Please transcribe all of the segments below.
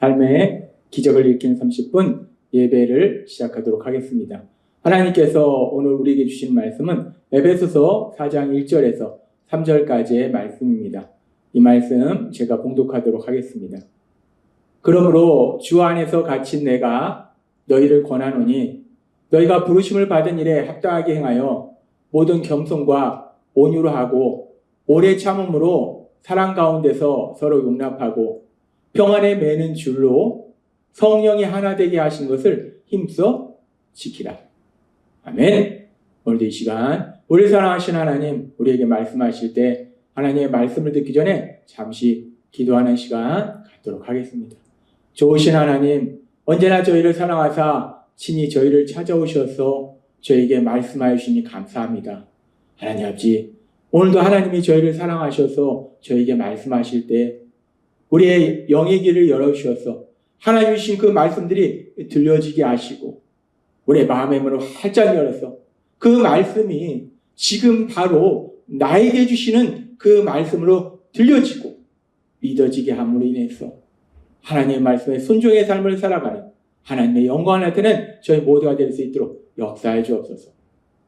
삶의 기적을 일으키는 30분 예배를 시작하도록 하겠습니다. 하나님께서 오늘 우리에게 주신 말씀은 에베소서 4장 1절에서 3절까지의 말씀입니다. 이 말씀 제가 봉독하도록 하겠습니다. 그러므로 주 안에서 갇힌 내가 너희를 권하노니 너희가 부르심을 받은 일에 합당하게 행하여 모든 겸손과 온유로 하고 오래 참음으로 사랑 가운데서 서로 용납하고 평안에 매는 줄로 성령이 하나 되게 하신 것을 힘써 지키라. 아멘. 오늘도 이 시간 우리 사랑하신 하나님, 우리에게 말씀하실 때 하나님의 말씀을 듣기 전에 잠시 기도하는 시간 갖도록 하겠습니다. 좋으신 하나님, 언제나 저희를 사랑하사 친히 저희를 찾아오셔서 저희에게 말씀하여 주시니 감사합니다. 하나님 아버지, 오늘도 하나님이 저희를 사랑하셔서 저희에게 말씀하실 때 우리의 영의 길을 열어주셔서 하나님 주신 그 말씀들이 들려지게 하시고 우리의 마음의 문을 활짝 열어서 그 말씀이 지금 바로 나에게 주시는 그 말씀으로 들려지고 믿어지게 함으로 인해서 하나님의 말씀에 순종의 삶을 살아가는 하나님의 영광을 나타내는 저희 모두가 될 수 있도록 역사해 주옵소서.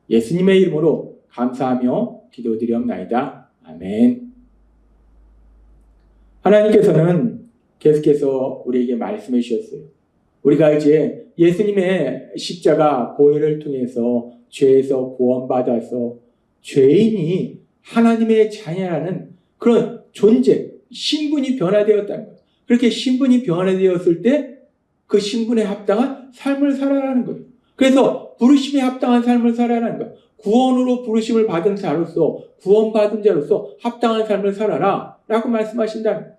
예수님의 이름으로 감사하며 기도드리옵나이다. 아멘. 하나님께서는 계속해서 우리에게 말씀해 주셨어요. 우리가 이제 예수님의 십자가 보혈을 통해서 죄에서 구원받아서 죄인이 하나님의 자녀라는 그런 존재, 신분이 변화되었다는 거예요. 그렇게 신분이 변화되었을 때 그 신분에 합당한 삶을 살아라는 거예요. 그래서 부르심에 합당한 삶을 살아라는 거예요. 구원으로 부르심을 받은 자로서, 구원받은 자로서 합당한 삶을 살아라 라고 말씀하신다는 거예요.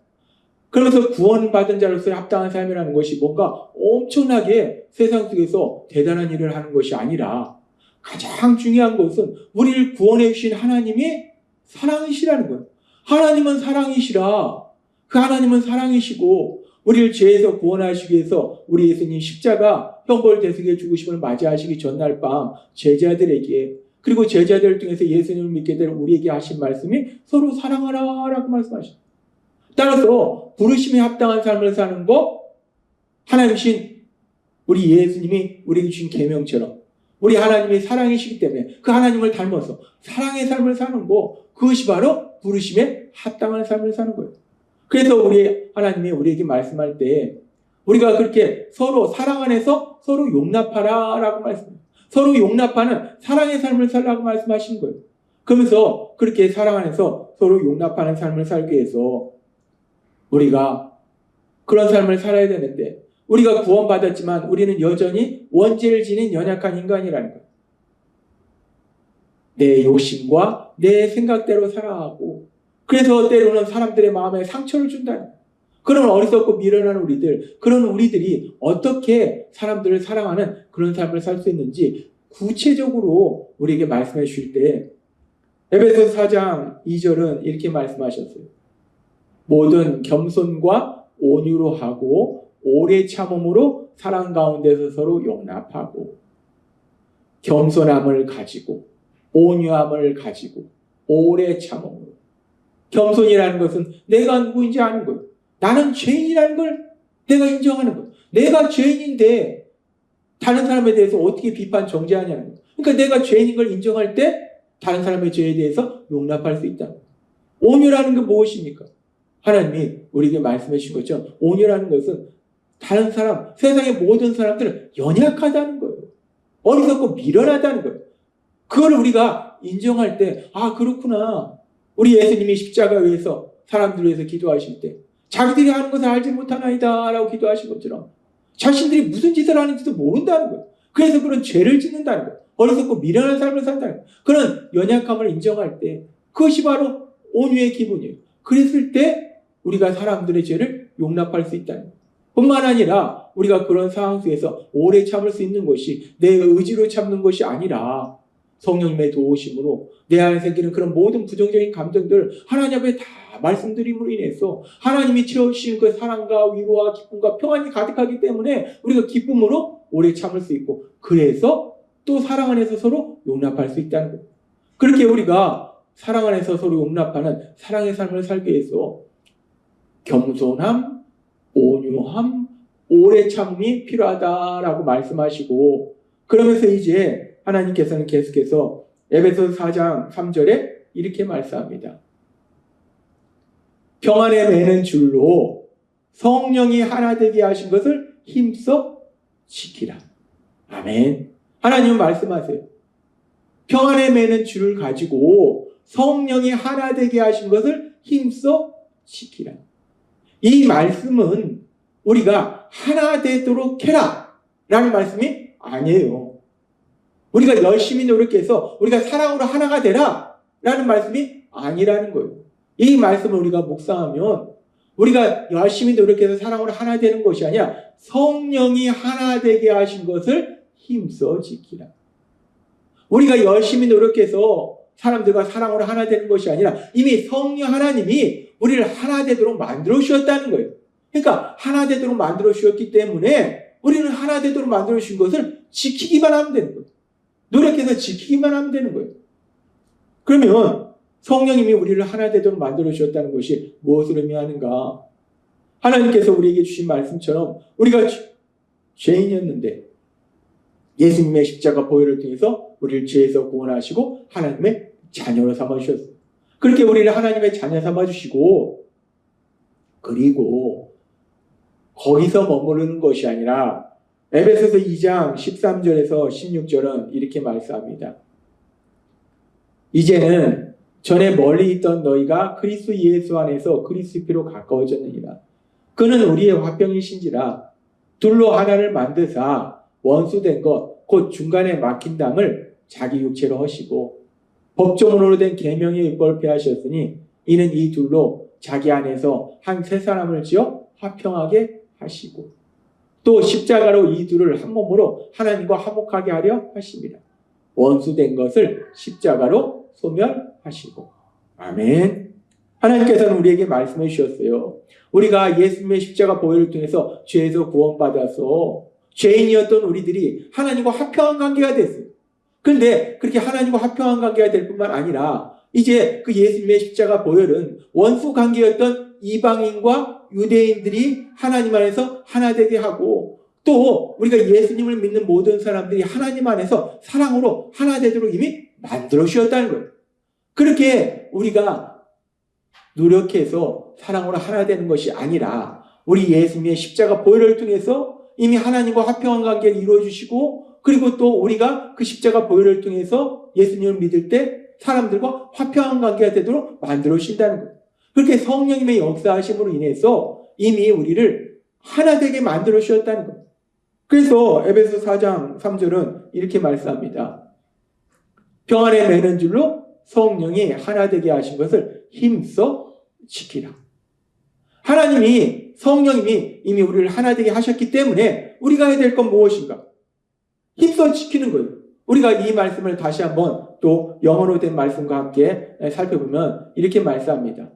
그러면서 구원받은 자로서 합당한 삶이라는 것이 뭔가 엄청나게 세상 속에서 대단한 일을 하는 것이 아니라 가장 중요한 것은 우리를 구원해 주신 하나님이 사랑이시라는 거예요. 하나님은 사랑이시라. 그 하나님은 사랑이시고 우리를 죄에서 구원하시기 위해서 우리 예수님 십자가 형벌 대속의 죽으심을 맞이하시기 전날 밤 제자들에게 그리고 제자들을 통해서 예수님을 믿게 될 우리에게 하신 말씀이 서로 사랑하라 라고 말씀하십니다. 따라서 부르심에 합당한 삶을 사는 것, 하나님이신 우리 예수님이 우리에게 주신 계명처럼 우리 하나님이 사랑이시기 때문에 그 하나님을 닮아서 사랑의 삶을 사는 것, 그것이 바로 부르심에 합당한 삶을 사는 거예요. 그래서 우리 하나님이 우리에게 말씀할 때 우리가 그렇게 서로 사랑 안에서 서로 용납하라 라고 말씀합니다. 서로 용납하는 사랑의 삶을 살라고 말씀하시는 거예요. 그러면서 그렇게 사랑 안에서 서로 용납하는 삶을 살기 위해서 우리가 그런 삶을 살아야 되는데 우리가 구원받았지만 우리는 여전히 원죄를 지닌 연약한 인간이라는 거예요. 내 욕심과 내 생각대로 살아가고 그래서 때로는 사람들의 마음에 상처를 준다는 거예요. 그런 어리석고 미련한 우리들, 그런 우리들이 어떻게 사람들을 사랑하는 그런 삶을 살 수 있는지 구체적으로 우리에게 말씀해 주실 때 에베소서 4장 2절은 이렇게 말씀하셨어요. 모든 겸손과 온유로 하고 오래 참음으로 사랑 가운데서 서로 용납하고 겸손함을 가지고 온유함을 가지고 오래 참음으로. 겸손이라는 것은 내가 누구인지 아는 거예요. 나는 죄인이라는 걸 내가 인정하는 거예요. 내가 죄인인데 다른 사람에 대해서 어떻게 비판 정죄하냐는 거예요. 그러니까 내가 죄인인 걸 인정할 때 다른 사람의 죄에 대해서 용납할 수 있다. 온유라는 게 무엇입니까? 하나님이 우리에게 말씀해 주신 것처럼 온유라는 것은 다른 사람, 세상의 모든 사람들은 연약하다는 거예요. 어리석고 미련하다는 거예요. 그걸 우리가 인정할 때 아 그렇구나. 우리 예수님이 십자가 위에서 사람들을 위해서 기도하실 때 자기들이 하는 것을 알지 못하나이다 라고 기도하신 것처럼 자신들이 무슨 짓을 하는지도 모른다는 거예요. 그래서 그런 죄를 짓는다는 거예요. 어리석고 미련한 삶을 산다는 거예요. 그런 연약함을 인정할 때 그것이 바로 온유의 기분이에요. 그랬을 때 우리가 사람들의 죄를 용납할 수 있다는 거예요. 뿐만 아니라 우리가 그런 상황 속에서 오래 참을 수 있는 것이 내 의지로 참는 것이 아니라 성령님의 도우심으로 내 안에 생기는 그런 모든 부정적인 감정들 하나님 앞에 다 말씀드림으로 인해서 하나님이 채워주신 그 사랑과 위로와 기쁨과 평안이 가득하기 때문에 우리가 기쁨으로 오래 참을 수 있고 그래서 또 사랑 안에서 서로 용납할 수 있다는 거예요. 그렇게 우리가 사랑 안에서 서로 용납하는 사랑의 삶을 살기 위해서 겸손함, 온유함, 오래 참음이 필요하다라고 말씀하시고, 그러면서 이제 하나님께서는 계속해서 에베소서 4장 3절에 이렇게 말씀합니다. 평안에 매는 줄로 성령이 하나 되게 하신 것을 힘써 지키라. 아멘. 하나님은 말씀하세요. 평안에 매는 줄을 가지고 성령이 하나 되게 하신 것을 힘써 지키라. 이 말씀은 우리가 하나 되도록 해라 라는 말씀이 아니에요. 우리가 열심히 노력해서 우리가 사랑으로 하나가 되라 라는 말씀이 아니라는 거예요. 이 말씀을 우리가 묵상하면 우리가 열심히 노력해서 사랑으로 하나 되는 것이 아니라 성령이 하나 되게 하신 것을 힘써 지키라. 우리가 열심히 노력해서 사람들과 사랑으로 하나 되는 것이 아니라 이미 성령 하나님이 우리를 하나 되도록 만들어 주셨다는 거예요. 그러니까 하나 되도록 만들어 주셨기 때문에 우리는 하나 되도록 만들어 주신 것을 지키기만 하면 되는 거예요. 노력해서 지키기만 하면 되는 거예요. 그러면 성령님이 우리를 하나 되도록 만들어 주셨다는 것이 무엇을 의미하는가? 하나님께서 우리에게 주신 말씀처럼 우리가 죄인이었는데 예수님의 십자가 보혈을 통해서 우리를 죄에서 구원하시고 하나님의 자녀로 삼아주셨어요. 그렇게 우리를 하나님의 자녀 삼아주시고, 그리고 거기서 머무르는 것이 아니라 에베소서 2장 13절에서 16절은 이렇게 말씀합니다. 이제는 전에 멀리 있던 너희가 그리스도 예수 안에서 그리스도 피로 가까워졌느니라. 그는 우리의 화평이신지라. 둘로 하나를 만드사 원수된 것 곧 중간에 막힌 담을 자기 육체로 하시고 법조문으로 된 계명의 율법을 폐하셨으니 이는 이 둘로 자기 안에서 한 세 사람을 지어 화평하게 하시고 또 십자가로 이 둘을 한 몸으로 하나님과 화목하게 하려 하십니다. 원수된 것을 십자가로 소멸하시고. 아멘. 하나님께서는 우리에게 말씀해 주셨어요. 우리가 예수님의 십자가 보혈을 통해서 죄에서 구원받아서 죄인이었던 우리들이 하나님과 화평한 관계가 됐어요. 그런데 그렇게 하나님과 화평한 관계가 될 뿐만 아니라 이제 그 예수님의 십자가 보혈은 원수 관계였던 이방인과 유대인들이 하나님 안에서 하나 되게 하고 또 우리가 예수님을 믿는 모든 사람들이 하나님 안에서 사랑으로 하나 되도록 이미 만들어 주셨다는 거예요. 그렇게 우리가 노력해서 사랑으로 하나 되는 것이 아니라 우리 예수님의 십자가 보혈을 통해서 이미 하나님과 화평한 관계를 이루어주시고 그리고 또 우리가 그 십자가 보혈을 통해서 예수님을 믿을 때 사람들과 화평한 관계가 되도록 만들어 주신다는 거예요. 그렇게 성령님의 역사하심으로 인해서 이미 우리를 하나 되게 만들어 주셨다는 거예요. 그래서 에베소 4장 3절은 이렇게 말씀합니다. 평안에 매는 줄로 성령이 하나 되게 하신 것을 힘써 지키라. 하나님이 성령님이 이미 우리를 하나 되게 하셨기 때문에 우리가 해야 될 건 무엇인가? 힘써 지키는 거예요. 우리가 이 말씀을 다시 한번 또 영어로 된 말씀과 함께 살펴보면 이렇게 말씀합니다.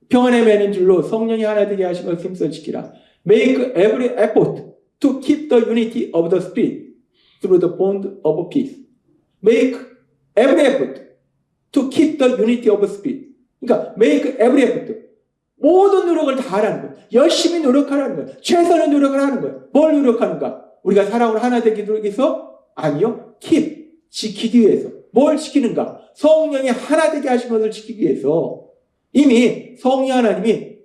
평안에 매는 줄로 성령이 하나 되게 하신 것을 힘써 지키라. Make every effort to keep the unity of the Spirit through the bond of peace. Make every effort to keep the unity of the Spirit. 그러니까 make every effort. 모든 노력을 다 하라는 거예요. 열심히 노력하라는 거예요. 최선의 노력을 하는 거예요. 뭘 노력하는가? 우리가 사랑으로 하나 되기 위해서? 아니요. keep, 지키기 위해서. 뭘 지키는가? 성령이 하나 되게 하신 것을 지키기 위해서 이미 성령 하나님이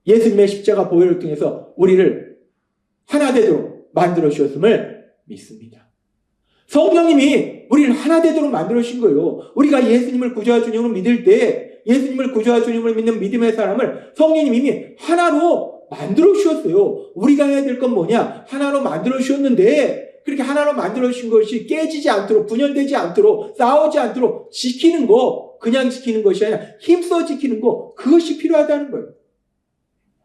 예수님의 십자가 보혈을 통해서 우리를 하나 되도록 만들어 주셨음을 믿습니다. 성령님이 우리를 하나 되도록 만들어 주신 거예요. 우리가 예수님을 구주와 주님으로 믿을 때 예수님을 구주와 주님을 믿는 믿음의 사람을 성령님이 이미 하나로 만들어 주셨어요. 우리가 해야 될 건 뭐냐? 하나로 만들어 주셨는데 그렇게 하나로 만들어 주신 것이 깨지지 않도록 분열되지 않도록 싸우지 않도록 지키는 거 그냥 지키는 것이 아니라 힘써 지키는 거 그것이 필요하다는 거예요.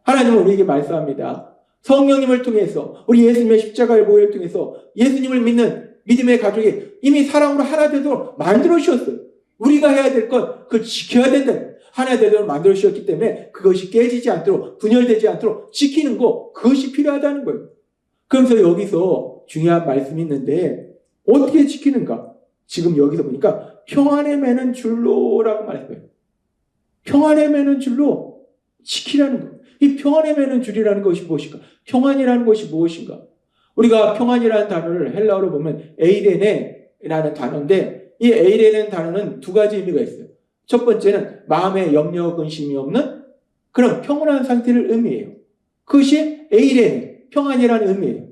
하나님은 우리에게 말씀합니다. 성령님을 통해서 우리 예수님의 십자가의 보혈을 통해서 예수님을 믿는 믿음의 가족이 이미 사랑으로 하나 되도록 만들어 주셨어요. 우리가 해야 될 건 그걸 지켜야 된다. 하나 되도록 만들어 주셨기 때문에 그것이 깨지지 않도록 분열되지 않도록 지키는 거 그것이 필요하다는 거예요. 그러면서 여기서 중요한 말씀이 있는데 어떻게 지키는가? 지금 여기서 보니까 평안에 매는 줄로라고 말했어요. 평안에 매는 줄로 지키라는 거예요. 이 평안에 매는 줄이라는 것이 무엇인가? 평안이라는 것이 무엇인가? 우리가 평안이라는 단어를 헬라어로 보면 에이레네라는 단어인데, 이 에이레네라는 단어는 두 가지 의미가 있어요. 첫 번째는 마음에 염려, 근심이 없는 그런 평온한 상태를 의미해요. 그것이 에이레네, 평안이라는 의미예요.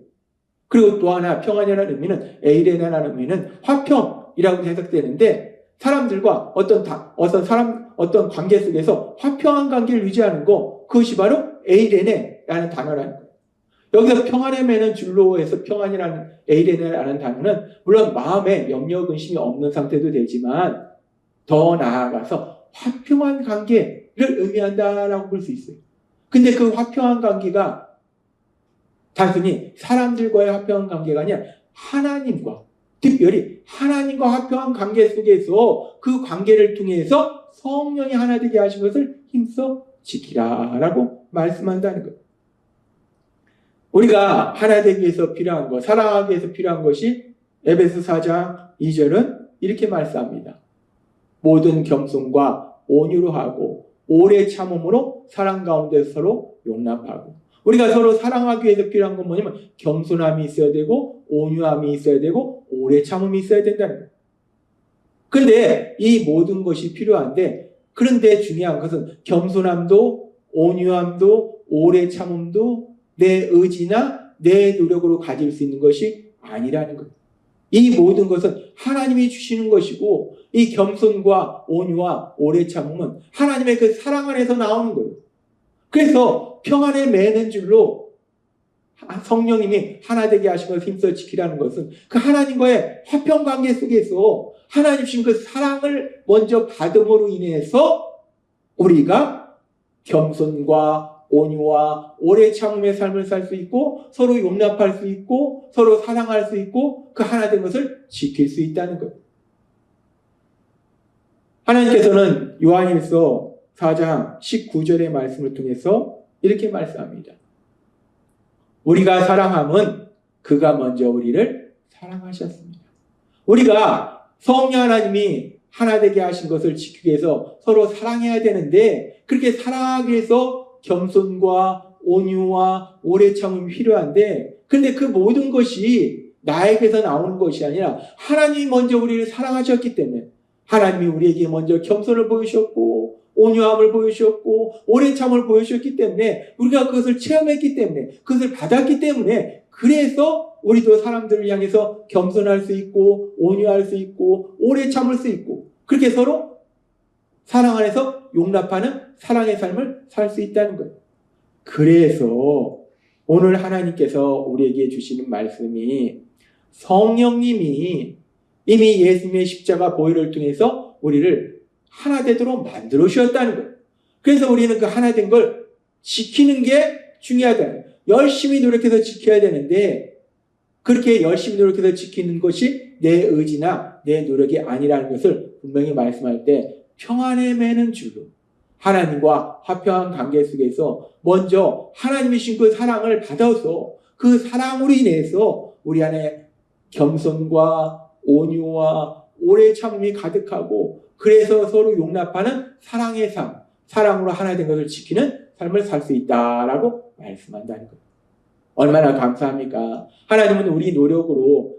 그리고 또 하나 평안이라는 의미는, 에이레네라는 의미는 화평이라고 해석되는데, 사람들과 어떤 관계 속에서 화평한 관계를 유지하는 거, 그것이 바로 에이레네라는 단어라는 거예요. 여기서 평안에 매는 줄로 해서 평안이라는 에이레네라는 단어는 물론 마음에 염려, 근심이 없는 상태도 되지만 더 나아가서 화평한 관계를 의미한다라고 볼 수 있어요. 근데 그 화평한 관계가 단순히 사람들과의 화평한 관계가 아니라 하나님과, 특별히 하나님과 화평한 관계 속에서 그 관계를 통해서 성령이 하나 되게 하신 것을 힘써 지키라라고 말씀한다는 거예요. 우리가 하나 되기 위해서 필요한 것, 사랑하기 위해서 필요한 것이 에베소 4장 2절은 이렇게 말씀합니다. 모든 겸손과 온유로 하고 오래 참음으로 사랑 가운데 서로 용납하고. 우리가 서로 사랑하기 위해서 필요한 건 뭐냐면 겸손함이 있어야 되고 온유함이 있어야 되고 오래 참음이 있어야 된다는 거예요. 그런데 이 모든 것이 필요한데, 그런데 중요한 것은 겸손함도 온유함도 오래 참음도 내 의지나 내 노력으로 가질 수 있는 것이 아니라는 거예요. 이 모든 것은 하나님이 주시는 것이고, 이 겸손과 온유와 오래 참음은 하나님의 그 사랑 안에서 나오는 거예요. 그래서 평안에 매는 줄로 성령님이 하나 되게 하신 것을 힘써 지키라는 것은 그 하나님과의 화평 관계 속에서 하나님 주신 그 사랑을 먼저 받음으로 인해서 우리가 겸손과 온유와 오래 참음의 삶을 살 수 있고, 서로 용납할 수 있고, 서로 사랑할 수 있고, 그 하나 된 것을 지킬 수 있다는 거예요. 하나님께서는 요한일서 4장 19절의 말씀을 통해서 이렇게 말씀합니다. 우리가 사랑함은 그가 먼저 우리를 사랑하셨습니다. 우리가 성령 하나님이 하나 되게 하신 것을 지키기 위해서 서로 사랑해야 되는데, 그렇게 사랑하기 위해서 겸손과 온유와 오래 참음이 필요한데, 근데 그 모든 것이 나에게서 나오는 것이 아니라 하나님이 먼저 우리를 사랑하셨기 때문에, 하나님이 우리에게 먼저 겸손을 보여주셨고 온유함을 보여주셨고 오래 참음을 보여주셨기 때문에, 우리가 그것을 체험했기 때문에, 그것을 받았기 때문에, 그래서 우리도 사람들을 향해서 겸손할 수 있고 온유할 수 있고 오래 참을 수 있고, 그렇게 서로 사랑 안에서 용납하는 사랑의 삶을 살 수 있다는 거예요. 그래서 오늘 하나님께서 우리에게 주시는 말씀이, 성령님이 이미 예수님의 십자가 보혈을 통해서 우리를 하나 되도록 만들어 주셨다는 거예요. 그래서 우리는 그 하나 된 걸 지키는 게 중요하다는 거예요. 열심히 노력해서 지켜야 되는데, 그렇게 열심히 노력해서 지키는 것이 내 의지나 내 노력이 아니라는 것을 분명히 말씀할 때, 평안에 매는 줄로 하나님과 화평한 관계 속에서 먼저 하나님이 주신 그 사랑을 받아서 그 사랑으로 인해서 우리 안에 겸손과 온유와 오래 참음이 가득하고, 그래서 서로 용납하는 사랑의 삶, 사랑으로 하나 된 것을 지키는 삶을 살 수 있다라고 말씀한다는 거예요. 얼마나 감사합니까? 하나님은 우리 노력으로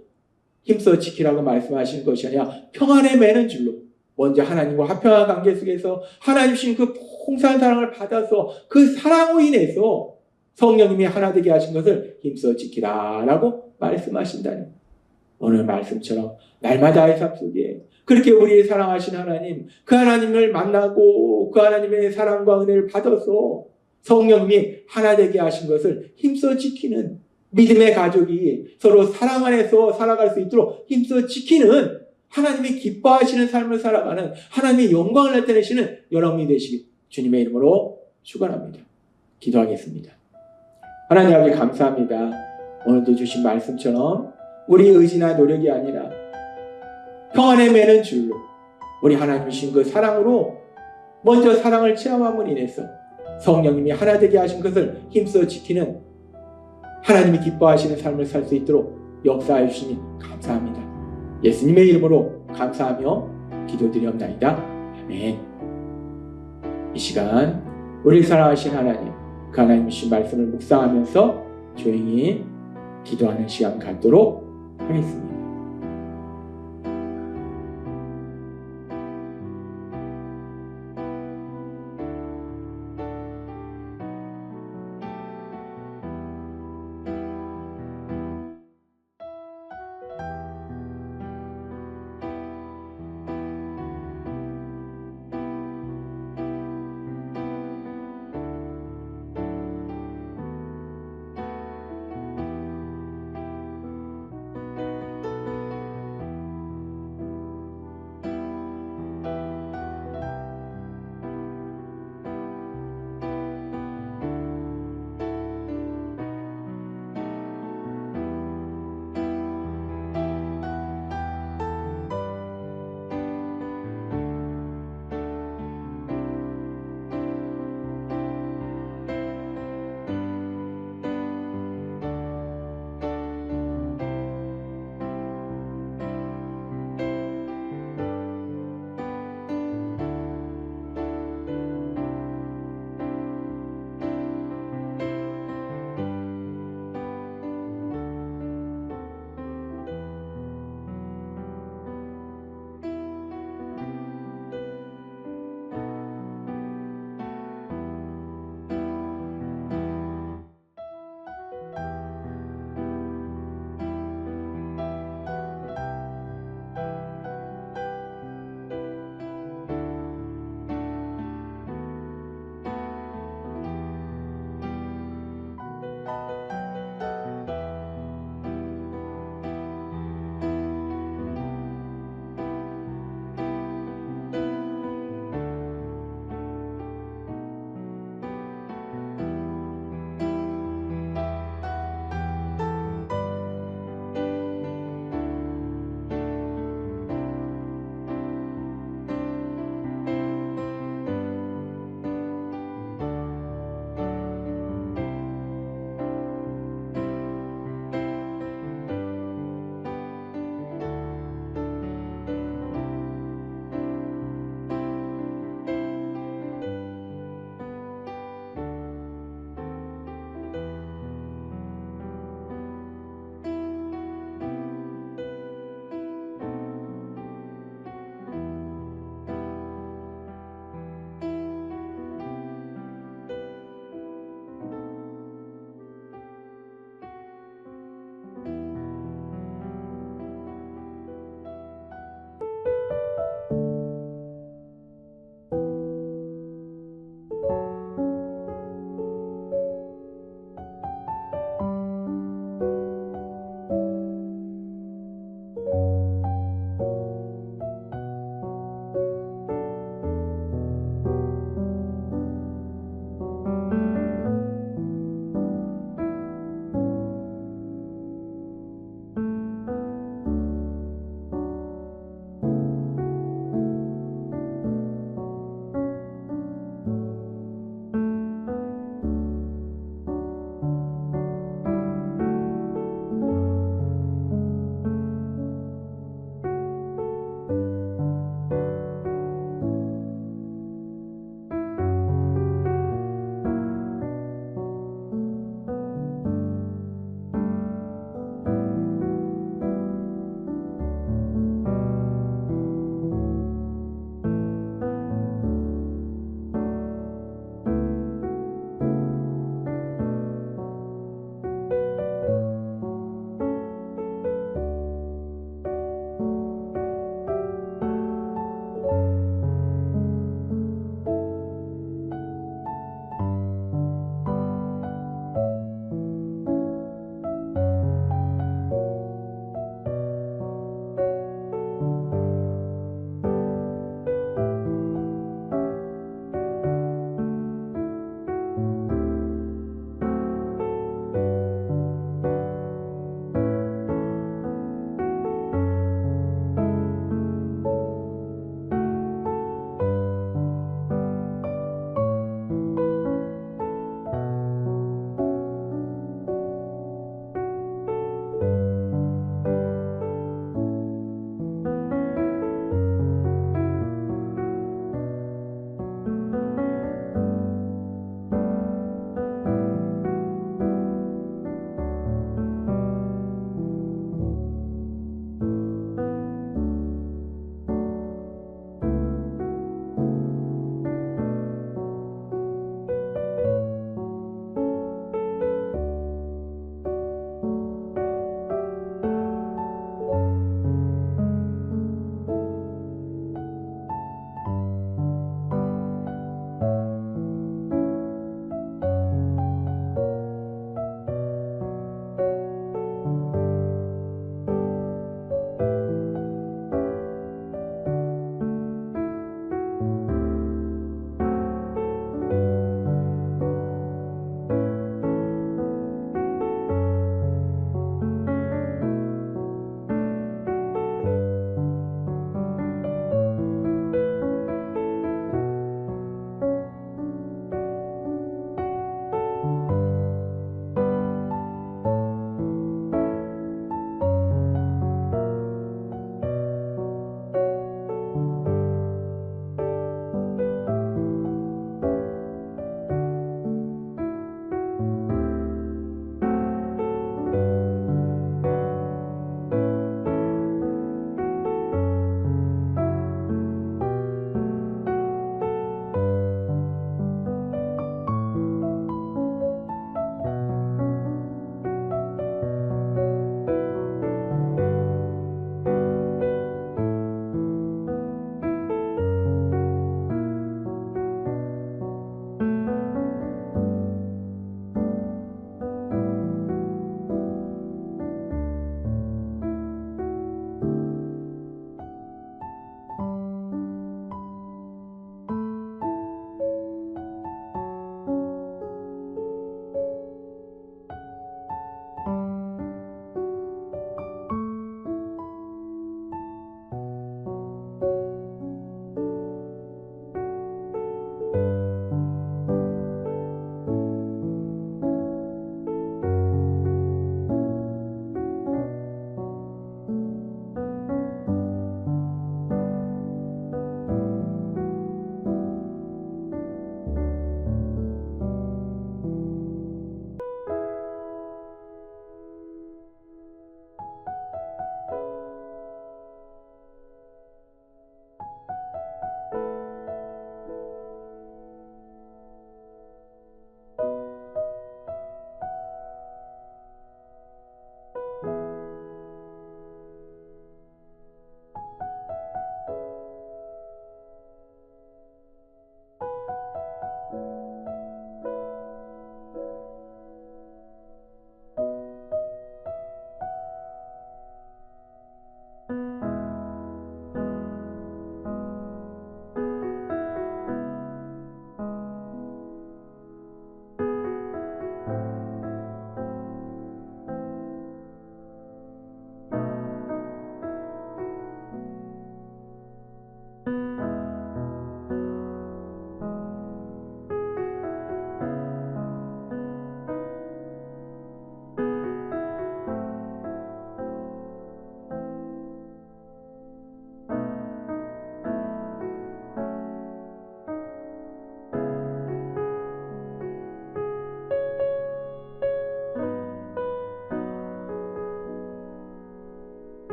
힘써 지키라고 말씀하시는 것이 아니라 평안에 매는 줄로 먼저 하나님과 화평한 관계 속에서 하나님 주신 그 풍성한 사랑을 받아서 그 사랑으로 인해서 성령님이 하나 되게 하신 것을 힘써 지키라라고 말씀하신다는 거예요. 오늘 말씀처럼 날마다의 삶 속에 그렇게 우리를 사랑하신 하나님, 그 하나님을 만나고 그 하나님의 사랑과 은혜를 받아서 성령님이 하나 되게 하신 것을 힘써 지키는 믿음의 가족이 서로 사랑 안에서 살아갈 수 있도록 힘써 지키는, 하나님이 기뻐하시는 삶을 살아가는, 하나님의 영광을 나타내시는 여러분이 되시기 주님의 이름으로 축원합니다. 기도하겠습니다. 하나님 아버지 감사합니다. 오늘도 주신 말씀처럼 우리 의지나 노력이 아니라 평안에 매는 줄로 우리 하나님 주신 그 사랑으로 먼저 사랑을 체험함으로 인해서 성령님이 하나 되게 하신 것을 힘써 지키는, 하나님이 기뻐하시는 삶을 살 수 있도록 역사해 주시니 감사합니다. 예수님의 이름으로 감사하며 기도드리옵나이다. 아멘. 이 시간 우리 사랑하신 하나님, 그 하나님 주신 말씀을 묵상하면서 조용히 기도하는 시간 갖도록 하겠습니다.